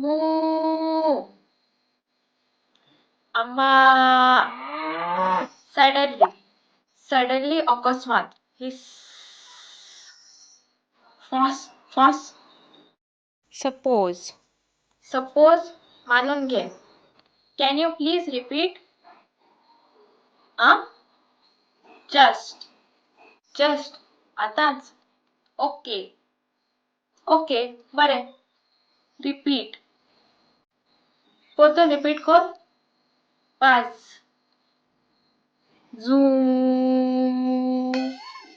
moo. Amma. Suddenly, अकस्मात. His fast. Suppose मानून घे. Can you please repeat? Just. आताच. Okay. बरे. Repeat. परत repeat कर. 5. Zoom.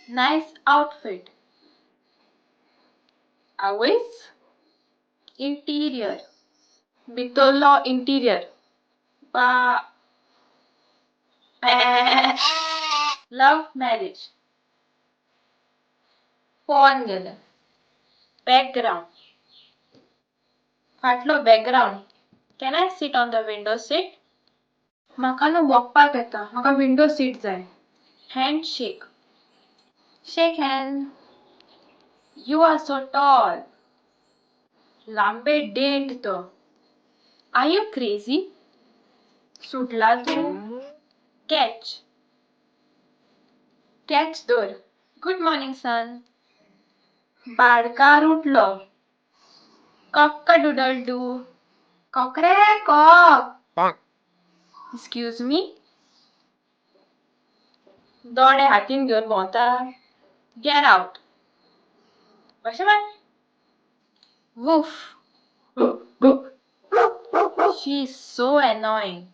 Nice outfit. Awis. Interior. Bitolo interior. Love marriage. Phone गेलं. Background. फाटलो background. Can I sit on the window seat? म्हाका न्हू वखपाक येता. म्हाका window seat जाय. Handshake. Shake hand. You are so tall. लांबे डेंट तो. Are you crazy? सुटला तू. Catch door. Good morning, son. बाळकार उठलो. Cock-a-doodle-doo. Cock. Excuse me? दोडे हातीन घेऊन भोंवता. Get out. Bashaman. Woof. She is so annoying.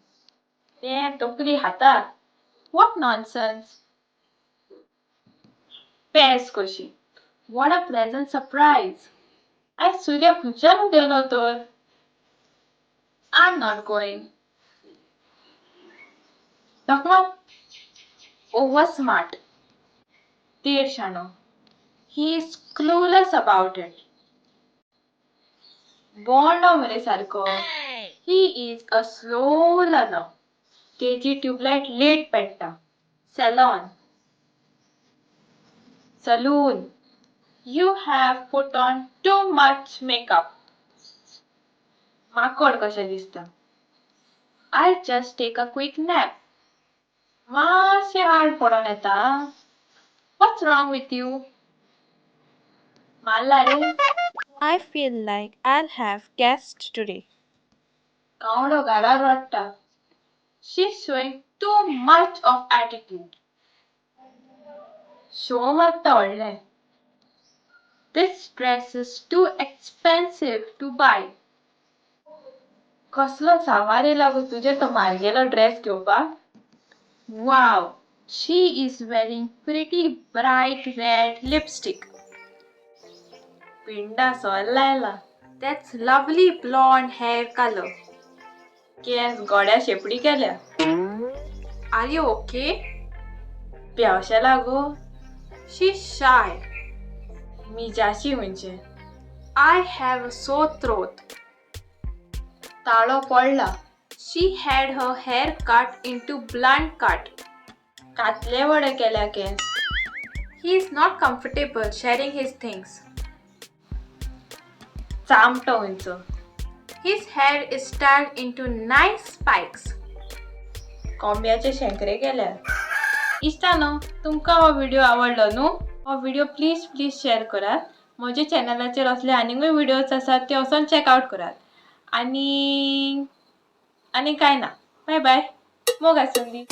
Damn, tokli hata. What nonsense. Pairs koshi. What a pleasant surprise. I Surya Pujan delo tor. I'm not going. Takman. Over smart. Tirshano. He is clueless about it. Bondo mere sarko. He is a slow learner. KG tubelight late penta. Saloon. You have put on too much makeup. माकड कशें दिसता. I'll just take a quick nap. मातशें हाड पडोन येता. What's wrong with you? मारला रे. I feel like I'll have guests today. कावडो घालार वाडटा. She's showing too much of attitude. Show मारता व्हडलें. This dress is too expensive to buy. कसलो सावार येला गो तुजे तो म्हारगेलो ड्रेस घेवपाक. Wow, she is wearing pretty bright red lipstick. पिंडा सोल लायला. That's lovely blonde hair color. Case गोड्या शेपडी केल्या. Are you okay? प्यावशेला go. She's shy. मिजाची म्हणजे. I have a sore throat. ताळो पडला. She had her hair cut into blunt cut. कातले वडे केल्या case. He is not comfortable sharing his things. चामटो उंच. His hair is styled into nice spikes. कोंब्याचे शेंकरे केल्या. इश्टानो, तुमकां हो video आवडलो न्हू? हो व्हिडिओ प्लीज शेअर करात. म्हज्या चॅनलाचेर असले आनीकूय व्हिडिओज आसात ते वचून चॅकआउट करात. आणि काय ना. Bye bye. मोग आसुंदी.